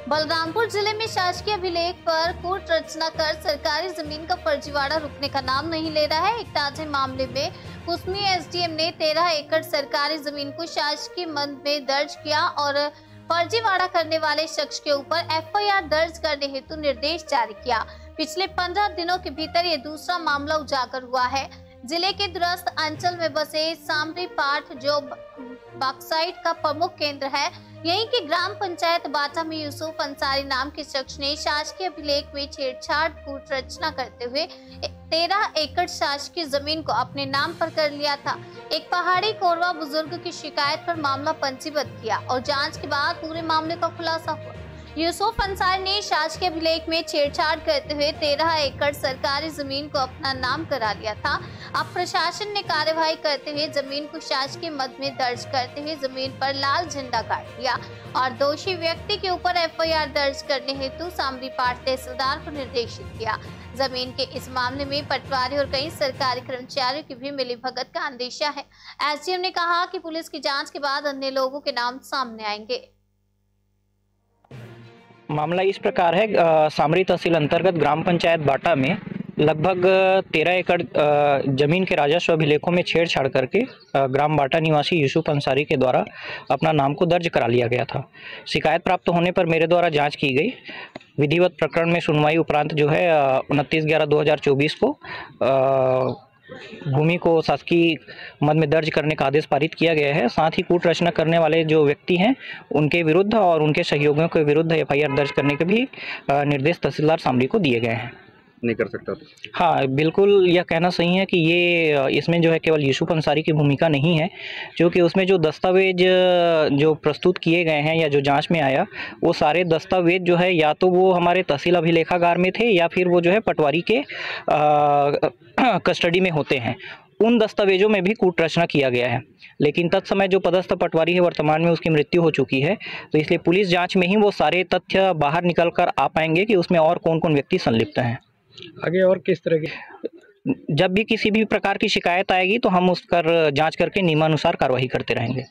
बलरामपुर जिले में शासकीय अभिलेख पर कूट रचना कर सरकारी जमीन का फर्जीवाड़ा रुकने का नाम नहीं ले रहा है। एक ताजे मामले में कुसमी एसडीएम ने 13 एकड़ सरकारी जमीन को शासकीय मद में दर्ज किया और फर्जीवाड़ा करने वाले शख्स के ऊपर एफआईआर दर्ज करने हेतु निर्देश जारी किया। पिछले 15 दिनों के भीतर ये दूसरा मामला उजागर हुआ है। जिले के दूरस्थ अंचल में बसे सामरी पाठ जो बॉक्साइट का प्रमुख केंद्र है, यहीं की ग्राम पंचायत बाटा में यूसुफ अंसारी नाम के शख्स ने शासकीय अभिलेख में छेड़छाड़ कूट रचना करते हुए 13 एकड़ शासकीय जमीन को अपने नाम पर कर लिया था। एक पहाड़ी कोरवा बुजुर्ग की शिकायत पर मामला पंजीबद्ध किया और जांच के बाद पूरे मामले का खुलासा हुआ। यूसुफ अंसारी ने शासकीय अभिलेख में छेड़छाड़ करते हुए 13 एकड़ सरकारी जमीन को अपना नाम करा लिया था। अब प्रशासन ने कार्यवाही करते हुए जमीन को शासकीय मद में दर्ज करते हुए जमीन पर लाल झंडा गाड़ दिया और दोषी व्यक्ति के ऊपर एफआईआर दर्ज करने हेतु सामरी पाठ तहसीलदार को निर्देशित किया। जमीन के इस मामले में पटवारी और कई सरकारी कर्मचारियों की भी मिलीभगत का अंदेशा है। एसडीएम ने कहा कि पुलिस की जांच के बाद अन्य लोगों के नाम सामने आएंगे। मामला इस प्रकार है, सामरी तहसील अंतर्गत ग्राम पंचायत बाटा में लगभग 13 एकड़ जमीन के राजस्व अभिलेखों में छेड़छाड़ करके ग्राम बाटा निवासी यूसुफ अंसारी के द्वारा अपना नाम को दर्ज करा लिया गया था। शिकायत प्राप्त होने पर मेरे द्वारा जांच की गई। विधिवत प्रकरण में सुनवाई उपरांत जो है 29/11/2024 को भूमि को शासकीय मद में दर्ज करने का आदेश पारित किया गया है। साथ ही कूट रचना करने वाले जो व्यक्ति हैं उनके विरुद्ध और उनके सहयोगियों के विरुद्ध एफआईआर दर्ज करने के भी निर्देश तहसीलदार सामरी को दिए गए हैं। नहीं कर सकता तो हाँ, बिल्कुल यह कहना सही है कि ये इसमें जो है केवल यूसुफ अंसारी की भूमिका नहीं है, क्योंकि उसमें जो दस्तावेज जो प्रस्तुत किए गए हैं या जो जांच में आया वो सारे दस्तावेज जो है या तो वो हमारे तहसील अभिलेखागार में थे या फिर वो जो है पटवारी के कस्टडी में होते हैं। उन दस्तावेजों में भी कूट रचना किया गया है, लेकिन तत्समय जो पदस्थ पटवारी है वर्तमान में उसकी मृत्यु हो चुकी है, तो इसलिए पुलिस जांच में ही वो सारे तथ्य बाहर निकल कर आ पाएंगे कि उसमें और कौन कौन व्यक्ति संलिप्त हैं। आगे और किस तरह की जब भी किसी भी प्रकार की शिकायत आएगी तो हम उस पर जांच करके नियमानुसार कार्रवाई करते रहेंगे।